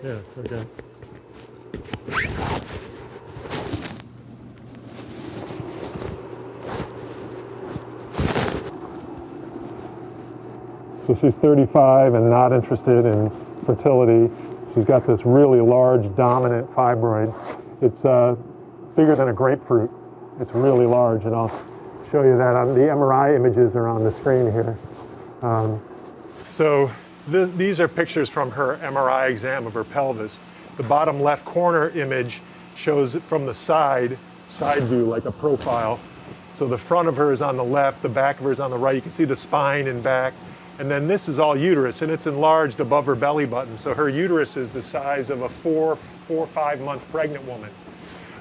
Yeah, okay. So she's 35 and not interested in fertility. She's got this really large dominant fibroid. It's bigger than a grapefruit. It's really large, and I'll show you that on the MRI images are on the screen here. These are pictures from her MRI exam of her pelvis. The bottom left corner image shows it from the side view, like a profile. So the front of her is on the left, the back of her is on the right. You can see the spine and back. And then this is all uterus, and it's enlarged above her belly button. So her uterus is the size of a 4 or 5 month pregnant woman.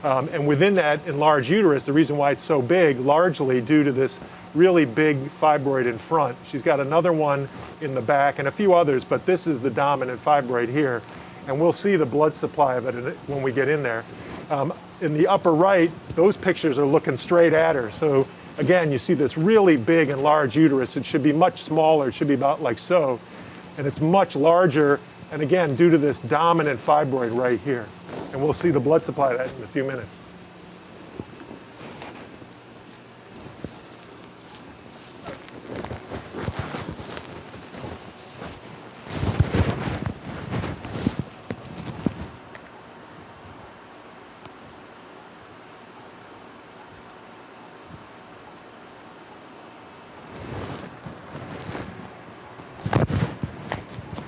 And within that enlarged uterus, the reason why it's so big, largely due to this really big fibroid in front. She's got another one in the back and a few others, but this is the dominant fibroid here. And we'll see the blood supply of it when we get in there. In the upper right, those pictures are looking straight at her. So again, you see this really big and large uterus. It should be much smaller. It should be about like so. And it's much larger, and again, due to this dominant fibroid right here. And we'll see the blood supply of that in a few minutes.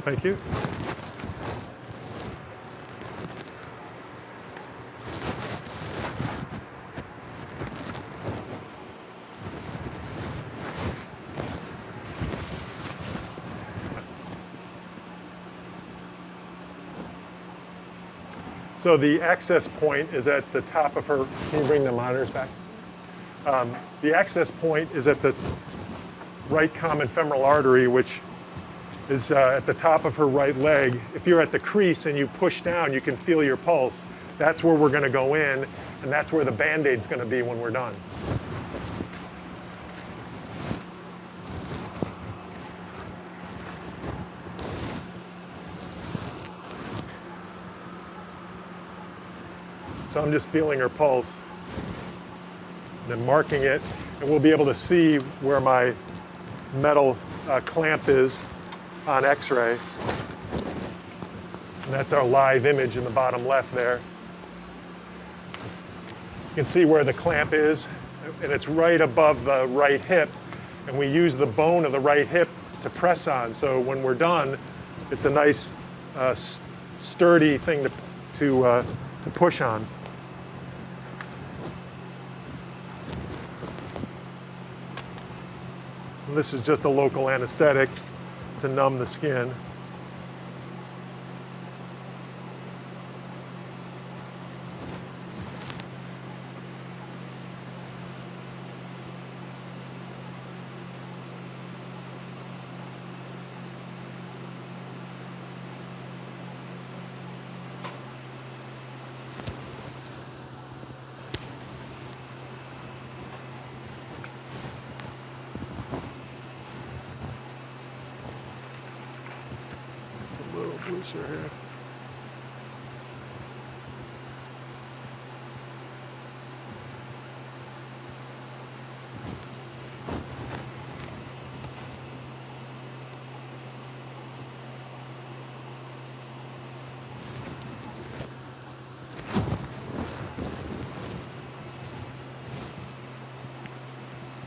Thank you. So the access point is at the top of her. Can you bring the monitors back? The access point is at the right common femoral artery, which is at the top of her right leg. If you're at the crease and you push down, you can feel your pulse. That's where we're going to go in, and that's where the Band-Aid's going to be when we're done. So I'm just feeling her pulse, and then marking it, and we'll be able to see where my metal clamp is on X-ray. And that's our live image in the bottom left there. You can see where the clamp is, and it's right above the right hip. And we use the bone of the right hip to press on. So when we're done, it's a nice sturdy thing to push on. And this is just a local anesthetic to numb the skin. Looser here.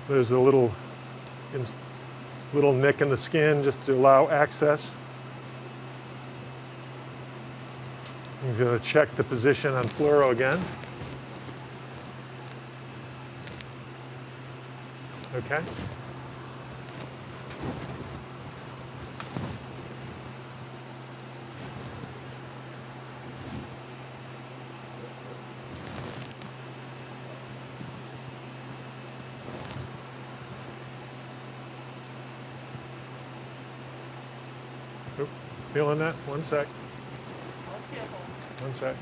There's a little nick in the skin just to allow access. I'm going to check the position on fluoro again. Okay. Oop, feeling that? One sec. One sec.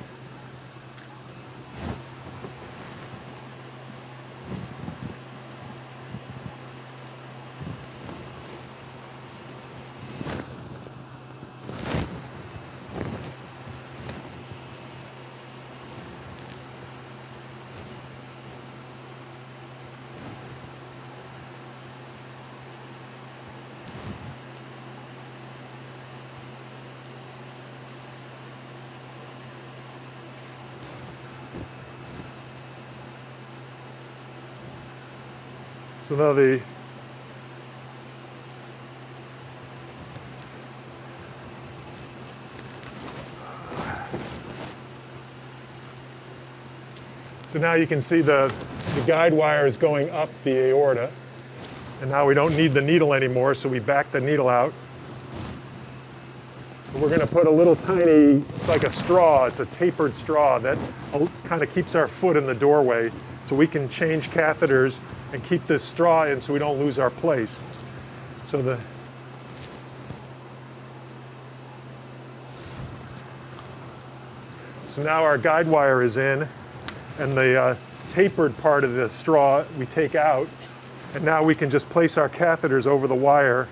So now you can see the guide wire is going up the aorta. And now we don't need the needle anymore, so we back the needle out. And we're going to put a little tiny, it's like a straw, it's a tapered straw that kind of keeps our foot in the doorway, so we can change catheters and keep this straw in so we don't lose our place. So now our guide wire is in, and the tapered part of the straw we take out, and now we can just place our catheters over the wire.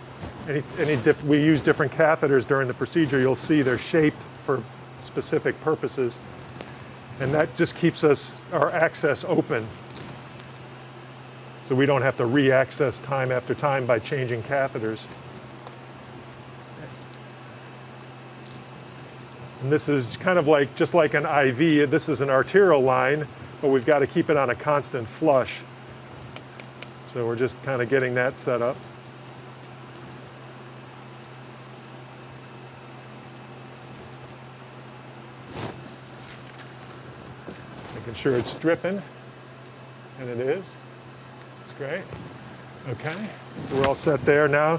We use different catheters during the procedure. You'll see they're shaped for specific purposes, and that just keeps our access open, so we don't have to re-access time after time by changing catheters. And this is kind of like, just like an IV, this is an arterial line, but we've got to keep it on a constant flush. So we're just kind of getting that set up. Making sure it's dripping, and it is. That's great. Okay, so we're all set there now.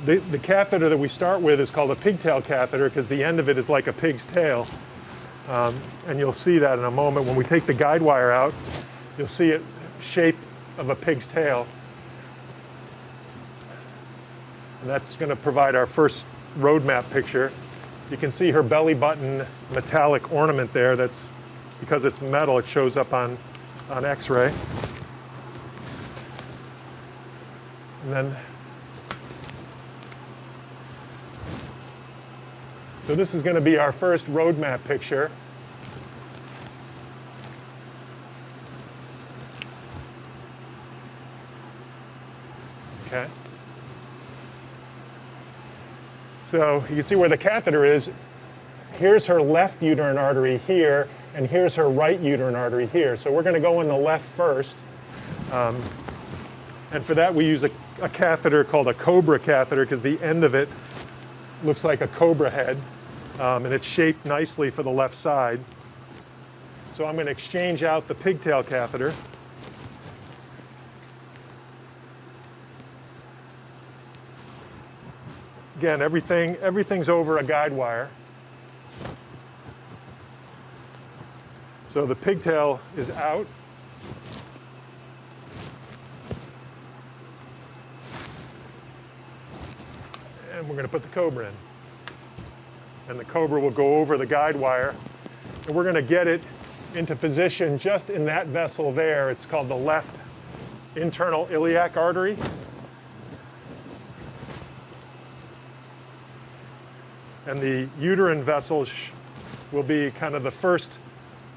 The catheter that we start with is called a pigtail catheter because the end of it is like a pig's tail. And you'll see that in a moment. When we take the guide wire out, you'll see it shape of a pig's tail. And that's going to provide our first roadmap picture. You can see her belly button metallic ornament there. That's because it's metal, it shows up on X-ray. And then, so this is going to be our first roadmap picture. Okay. So you can see where the catheter is. Here's her left uterine artery here, and here's her right uterine artery here. So we're going to go in the left first. And for that we use a catheter called a cobra catheter because the end of it looks like a cobra head, and it's shaped nicely for the left side. So I'm going to exchange out the pigtail catheter. Again, everything's over a guide wire. So the pigtail is out. And we're going to put the cobra in. And the cobra will go over the guide wire. And we're going to get it into position just in that vessel there. It's called the left internal iliac artery. And the uterine vessel will be kind of the first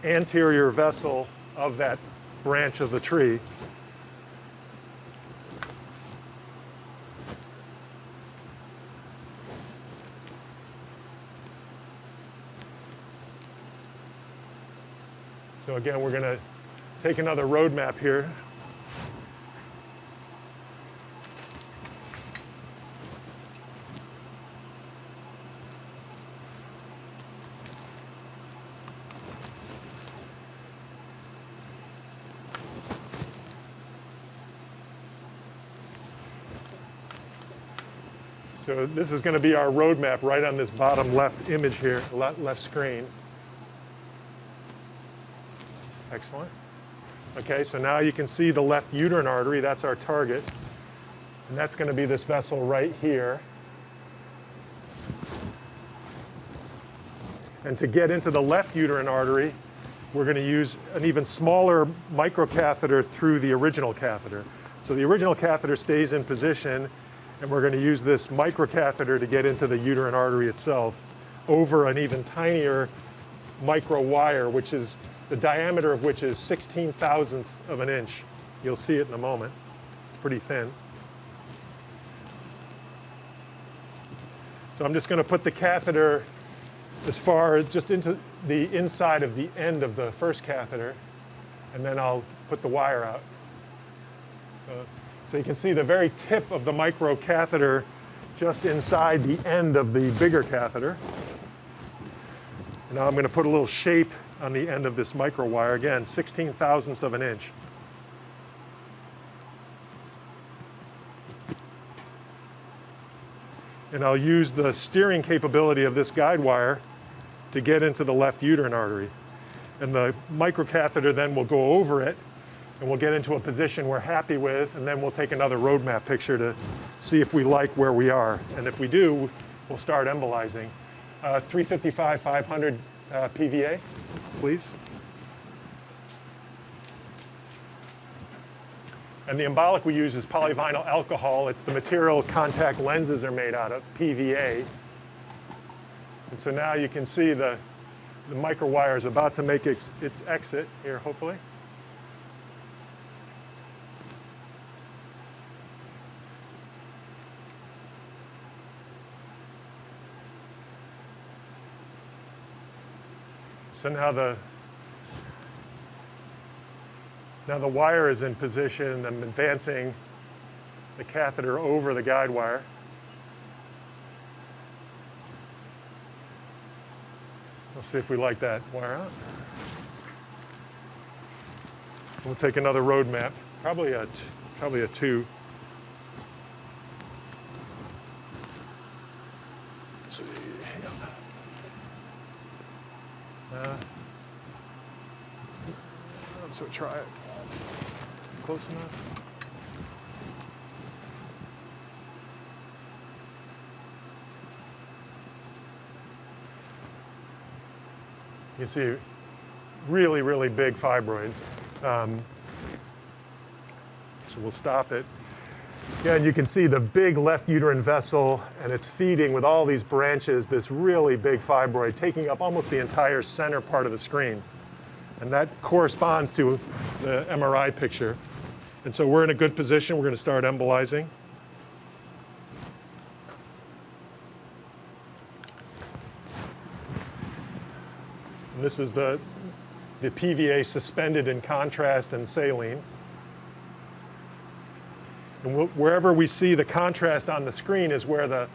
anterior vessel of that branch of the tree. So again, we're going to take another road map here. So this is going to be our roadmap right on this bottom left image here, left screen. Excellent. Okay, so now you can see the left uterine artery, that's our target. And that's going to be this vessel right here. And to get into the left uterine artery, we're going to use an even smaller microcatheter through the original catheter. So the original catheter stays in position, and we're going to use this microcatheter to get into the uterine artery itself over an even tinier micro wire, which is the diameter of which is 16 thousandths of an inch. You'll see it in a moment. It's pretty thin. So I'm just going to put the catheter as far just into the inside of the end of the first catheter, and then I'll put the wire out. So you can see the very tip of the micro catheter just inside the end of the bigger catheter. And now I'm going to put a little shape on the end of this micro wire. Again, 16 thousandths of an inch. And I'll use the steering capability of this guide wire to get into the left uterine artery. And the microcatheter then will go over it, and we'll get into a position we're happy with, and then we'll take another road map picture to see if we like where we are. And if we do, we'll start embolizing. 355, 500 PVA, please. And the embolic we use is polyvinyl alcohol. It's the material contact lenses are made out of, PVA. And so now you can see the micro wire is about to make its exit here, hopefully. So now the wire is in position. I'm advancing the catheter over the guide wire. We'll see if we like that wire out. We'll take another road map, probably a 2. Let's see. So try it. Close enough. You can see really, really big fibroid. So we'll stop it. Again, you can see the big left uterine vessel, and it's feeding with all these branches, this really big fibroid, taking up almost the entire center part of the screen. And that corresponds to the MRI picture. And so we're in a good position. We're going to start embolizing. And this is the PVA suspended in contrast and saline. And wherever we see the contrast on the screen is where the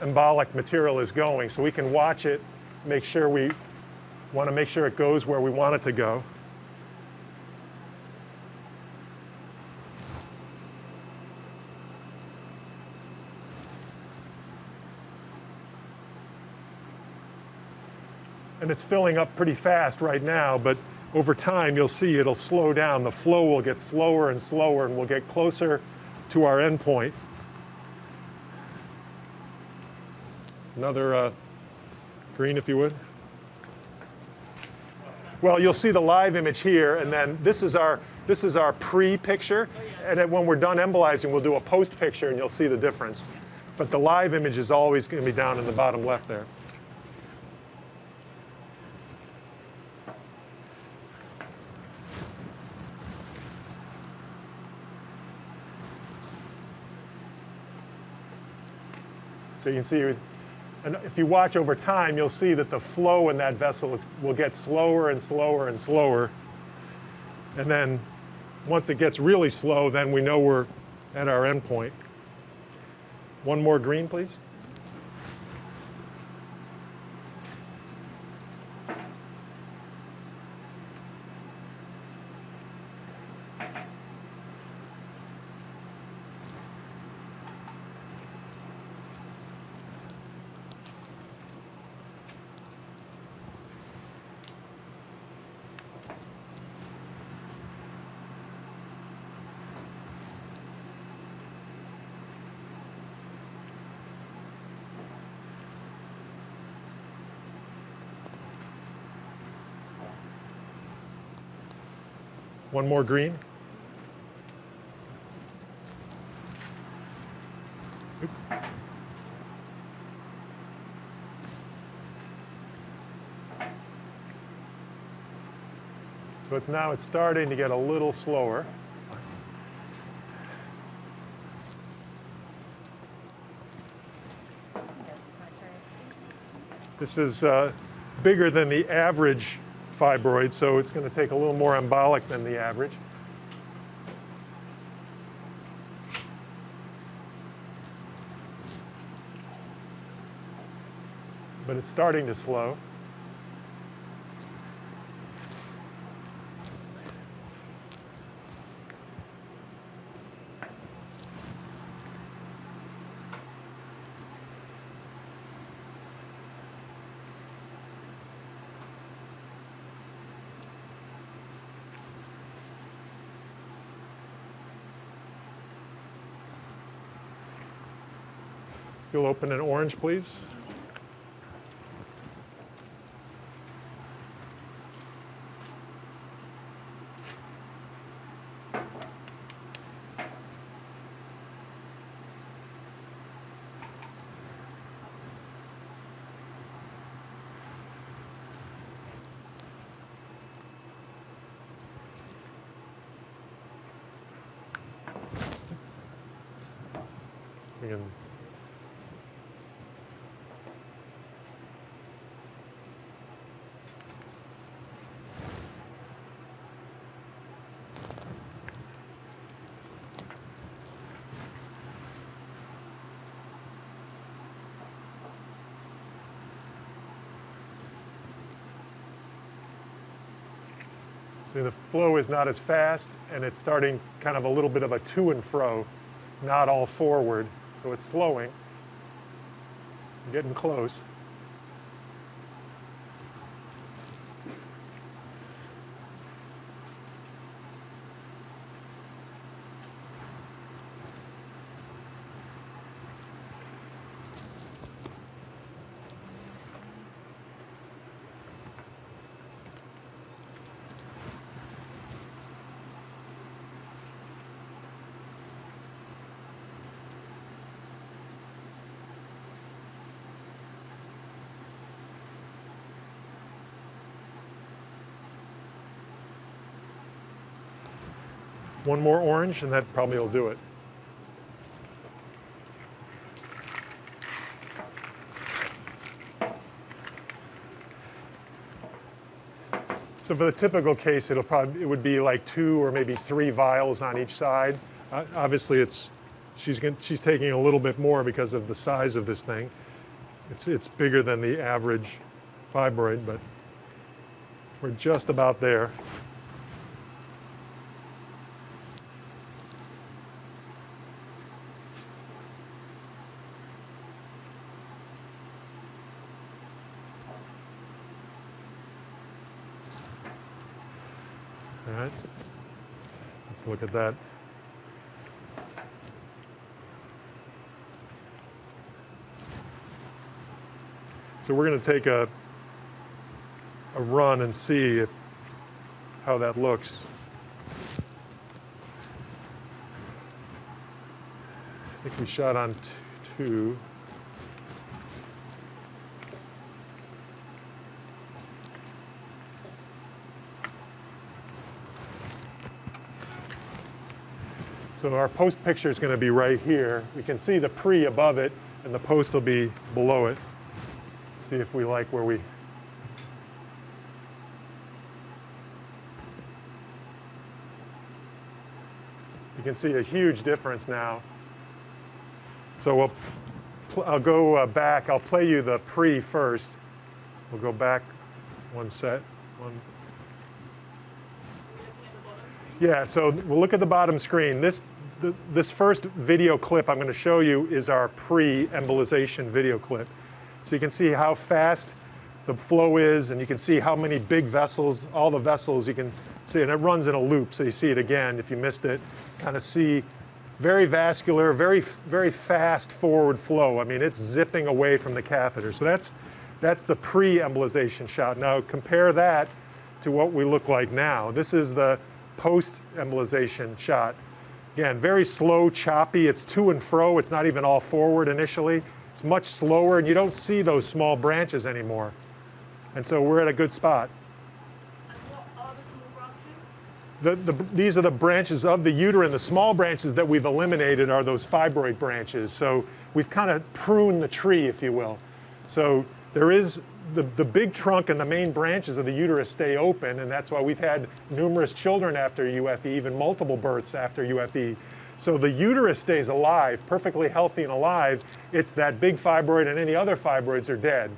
embolic material is going. So we can watch it, make sure we want to make sure it goes where we want it to go. And it's filling up pretty fast right now, but over time you'll see it'll slow down. The flow will get slower and slower, and we'll get closer to our endpoint. Another green, if you would. Well, you'll see the live image here, and then this is our pre-picture, and then when we're done embolizing, we'll do a post picture, and you'll see the difference. But the live image is always going to be down in the bottom left there. So you can see, and if you watch over time, you'll see that the flow in that vessel will get slower and slower and slower. And then once it gets really slow, then we know we're at our endpoint. One more green, please. One more green. So it's starting to get a little slower. This is bigger than the average fibroid, so it's going to take a little more embolic than the average. but it's starting to slow. If you'll open an orange, please. We can see the flow is not as fast, and it's starting kind of a little bit of a to and fro, not all forward. So it's slowing, getting close. One more orange, and that probably will do it. So for the typical case, it would be like 2 or maybe 3 vials on each side. Obviously, she's taking a little bit more because of the size of this thing. It's bigger than the average fibroid, but we're just about there. All right, let's look at that. So we're going to take a run and see how that looks. I think we shot on 2. So our post picture is going to be right here. We can see the pre above it, and the post will be below it. See if we like where we... You can see a huge difference now. So I'll go back. I'll play you the pre first. We'll go back one set. Yeah, so we'll look at the bottom screen. This first video clip I'm going to show you is our pre-embolization video clip. So you can see how fast the flow is, and you can see how many big vessels, all the vessels you can see, and it runs in a loop, so you see it again if you missed it. Kind of see very vascular, very fast forward flow. I mean, it's zipping away from the catheter. So that's the pre-embolization shot. Now compare that to what we look like now. This is the post-embolization shot. Again, very slow, choppy. It's to and fro. It's not even all forward initially. It's much slower, and you don't see those small branches anymore. And so we're at a good spot. And what are the small branches? These are the branches of the uterine. The small branches that we've eliminated are those fibroid branches. So we've kind of pruned the tree, if you will. So there is the big trunk and the main branches of the uterus stay open, and that's why we've had numerous children after UFE, even multiple births after UFE. So the uterus stays alive, perfectly healthy and alive. It's that big fibroid and any other fibroids are dead.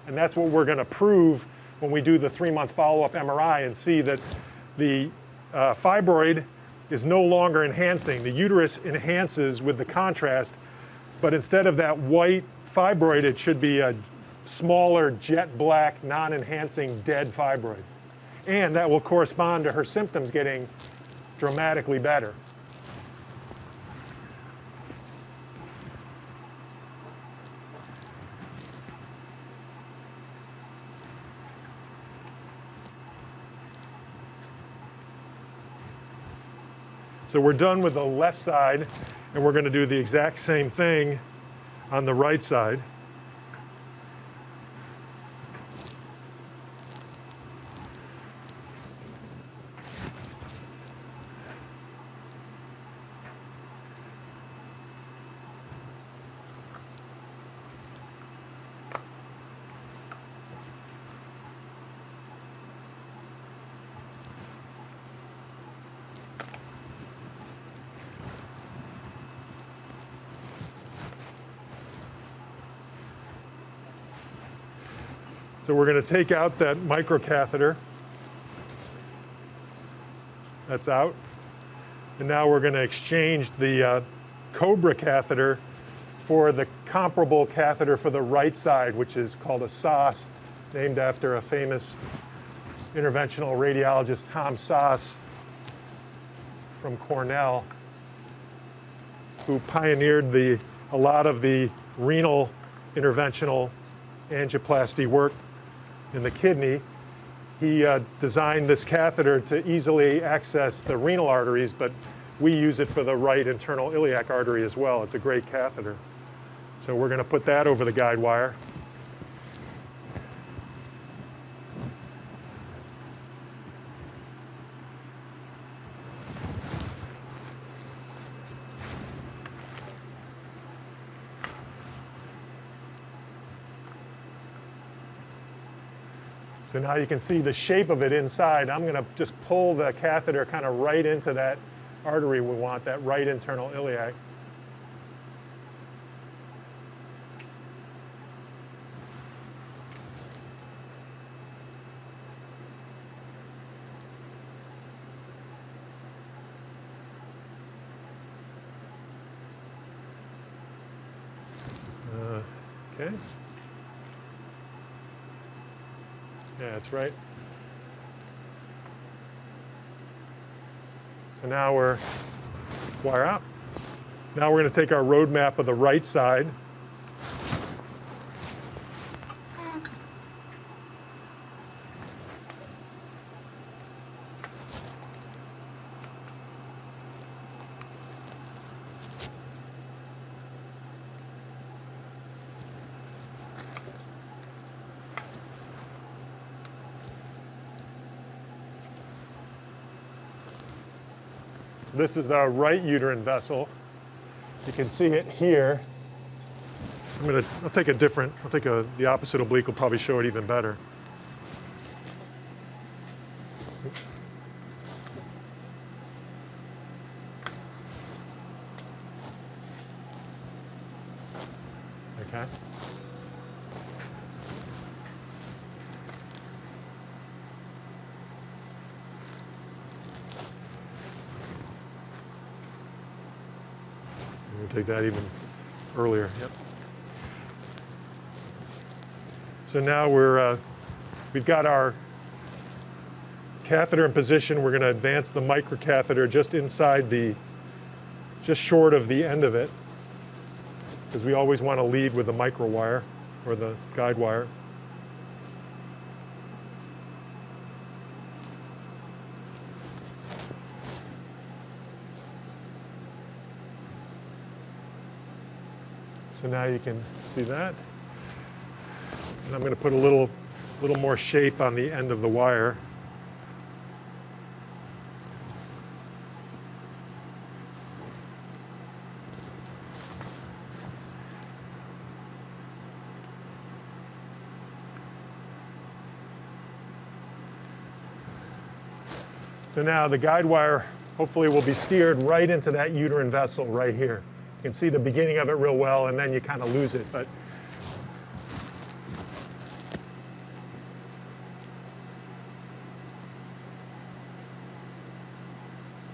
And that's what we're going to prove when we do the 3-month follow-up MRI and see that the fibroid is no longer enhancing. The uterus enhances with the contrast, but instead of that white fibroid, it should be a smaller, jet black, non-enhancing, dead fibroid. And that will correspond to her symptoms getting dramatically better. So we're done with the left side, and we're going to do the exact same thing on the right side. So we're going to take out that microcatheter. That's out. And now we're going to exchange the Cobra catheter for the comparable catheter for the right side, which is called a SOS, named after a famous interventional radiologist, Tom Soss, from Cornell, who pioneered a lot of the renal interventional angioplasty work in the kidney. He designed this catheter to easily access the renal arteries, but we use it for the right internal iliac artery as well. It's a great catheter. So we're going to put that over the guide wire. So now you can see the shape of it inside. I'm going to just pull the catheter kind of right into that artery we want, that right internal iliac. Okay. Yeah, that's right. So now we're wire out. Now we're going to take our road map of the right side. This is the right uterine vessel. You can see it here. I'll take the opposite oblique will probably show it even better. Okay. Take that even earlier. Yep. So now we've got our catheter in position. We're going to advance the microcatheter just inside just short of the end of it, because we always want to lead with the micro wire or the guide wire. So now you can see that. And I'm going to put a little more shape on the end of the wire. So now the guide wire hopefully will be steered right into that uterine vessel right here. You can see the beginning of it real well, and then you kind of lose it. But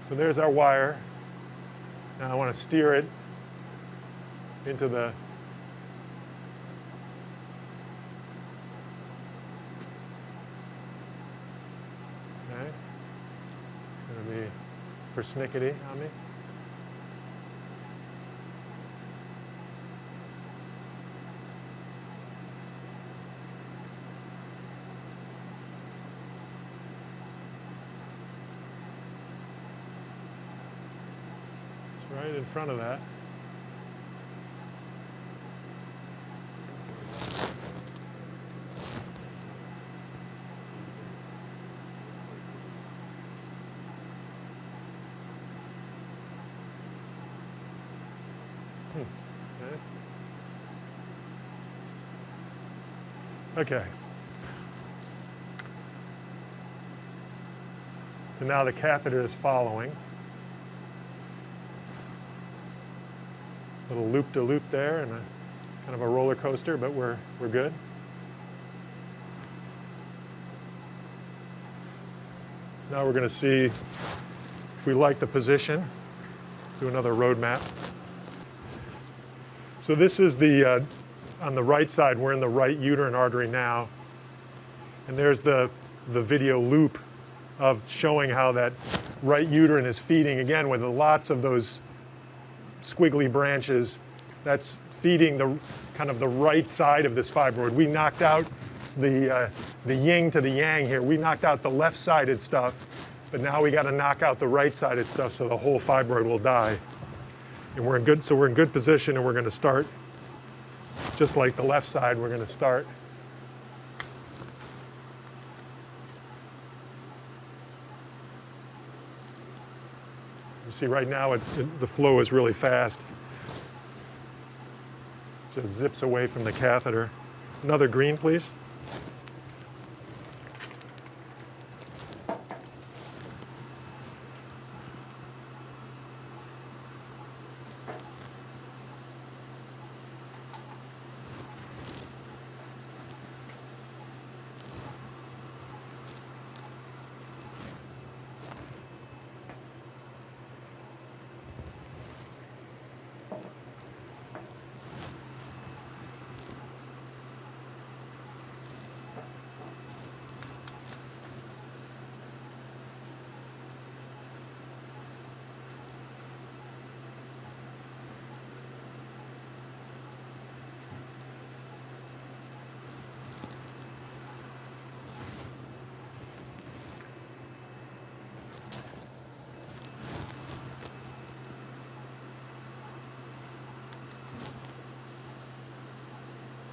So there's our wire. Now I want to steer it into the okay. It's going to be persnickety on me. Right in front of that. Okay. So now the catheter is following. Little loop-de-loop there and a kind of a roller coaster, but we're good. Now we're going to see if we like the position. Do another road map. So this is the on the right side. We're in the right uterine artery now, and there's the video loop of showing how that right uterine is feeding again with lots of those squiggly branches. That's feeding the kind of the right side of this fibroid. We knocked out the yin to the yang here. We knocked out the left-sided stuff, but now we got to knock out the right-sided stuff so the whole fibroid will die. And we're in good position, and we're going to start just like the left side. We're going to start see right now the flow is really fast. Just zips away from the catheter. Another green, please.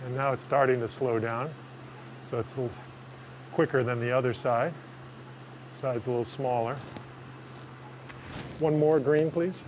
And now it's starting to slow down. So it's a little quicker than the other side. Side's a little smaller. One more green, please.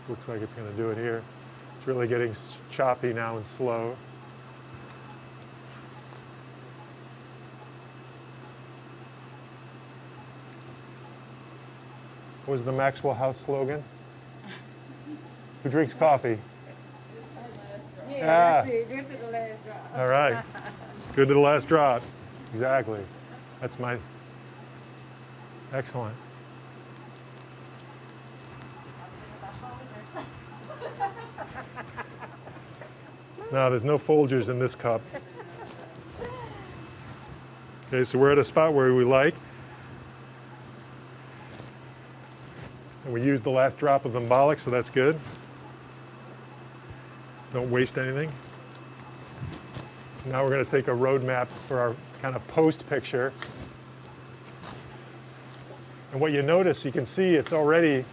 Looks like it's going to do it here. It's really getting choppy now and slow. What was the Maxwell House slogan? Who drinks coffee? Yeah, that's it. Good to the last drop. All right. Good to the last drop. Exactly. That's my... Excellent. No, there's no Folgers in this cup. Okay, so we're at a spot where we like. And we used the last drop of embolic, so that's good. Don't waste anything. Now we're going to take a road map for our kind of post picture. And what you notice, you can see it's already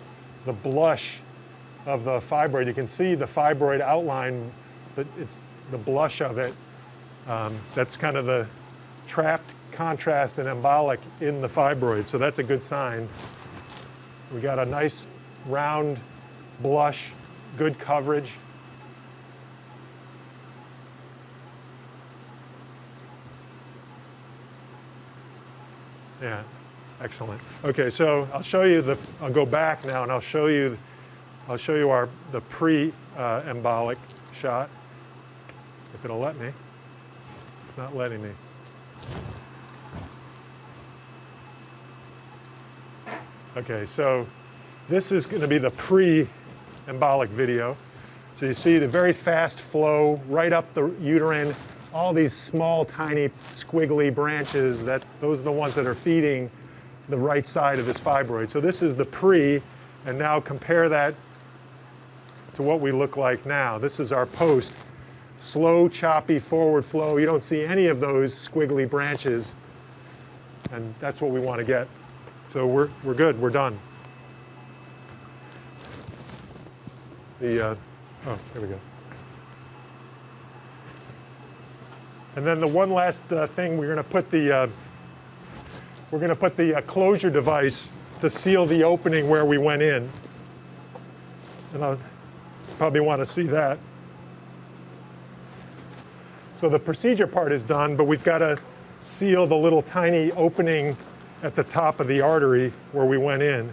the blush of the fibroid. You can see the fibroid outline, but it's the blush of it. That's kind of the trapped contrast and embolic in the fibroid. So that's a good sign. We got a nice round blush, good coverage. Yeah, excellent. Okay, so I'll show you I'll go back now and I'll show you the pre-embolic shot, if it'll let me. It's not letting me. Okay, so this is going to be the pre-embolic video. So you see the very fast flow right up the uterine, all these small, tiny, squiggly branches. Those are the ones that are feeding the right side of this fibroid. So this is the pre, and now compare that to what we look like now. This is our post. Slow, choppy forward flow. You don't see any of those squiggly branches, and that's what we want to get. So we're good. We're done. Oh, there we go. And then the one last thing, we're going to put the closure device to seal the opening where we went in. And I'll probably want to see that. So the procedure part is done, but we've got to seal the little tiny opening at the top of the artery where we went in.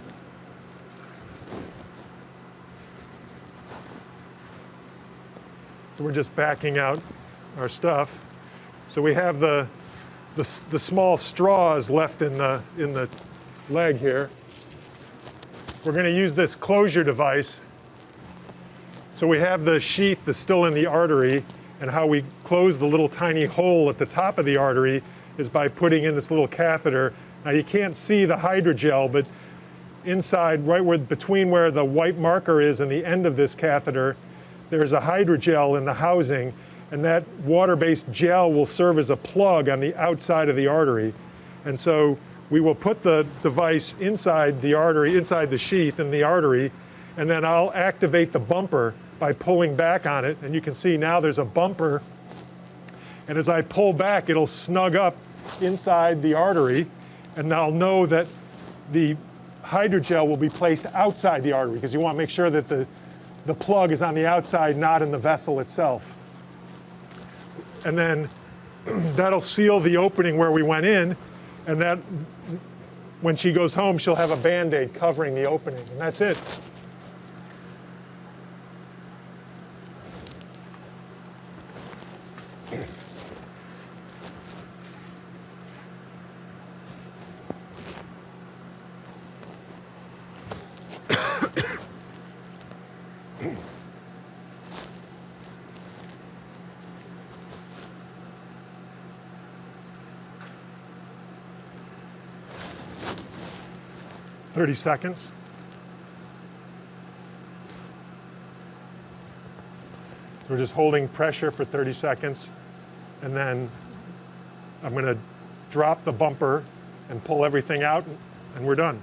So we're just backing out our stuff. So we have the small straws left in the leg here. We're going to use this closure device. So we have the sheath that's still in the artery, and how we close the little tiny hole at the top of the artery is by putting in this little catheter. Now you can't see the hydrogel, but inside, right between where the white marker is and the end of this catheter, there's a hydrogel in the housing, and that water-based gel will serve as a plug on the outside of the artery. And so we will put the device inside the artery, inside the sheath in the artery, and then I'll activate the bumper by pulling back on it. And you can see now there's a bumper, and as I pull back, it'll snug up inside the artery, and I'll know that the hydrogel will be placed outside the artery, because you want to make sure that the plug is on the outside, not in the vessel itself. And then that'll seal the opening where we went in, and that when she goes home, she'll have a Band-Aid covering the opening, and that's it. "30 seconds. So we're just holding pressure for 30 seconds, and then I'm going to drop the bumper and pull everything out, and we're done.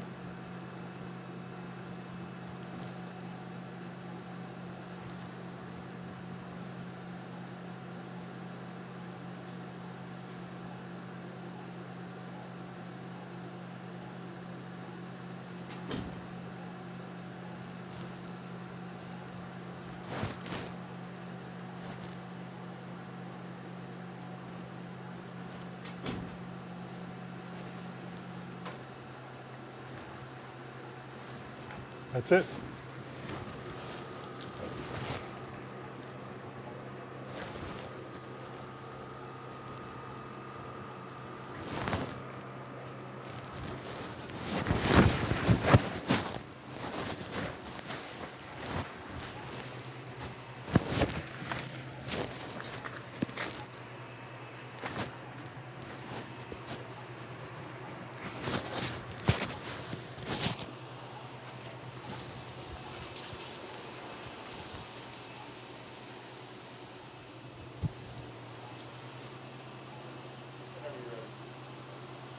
That's it.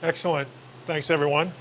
Excellent. Thanks, everyone.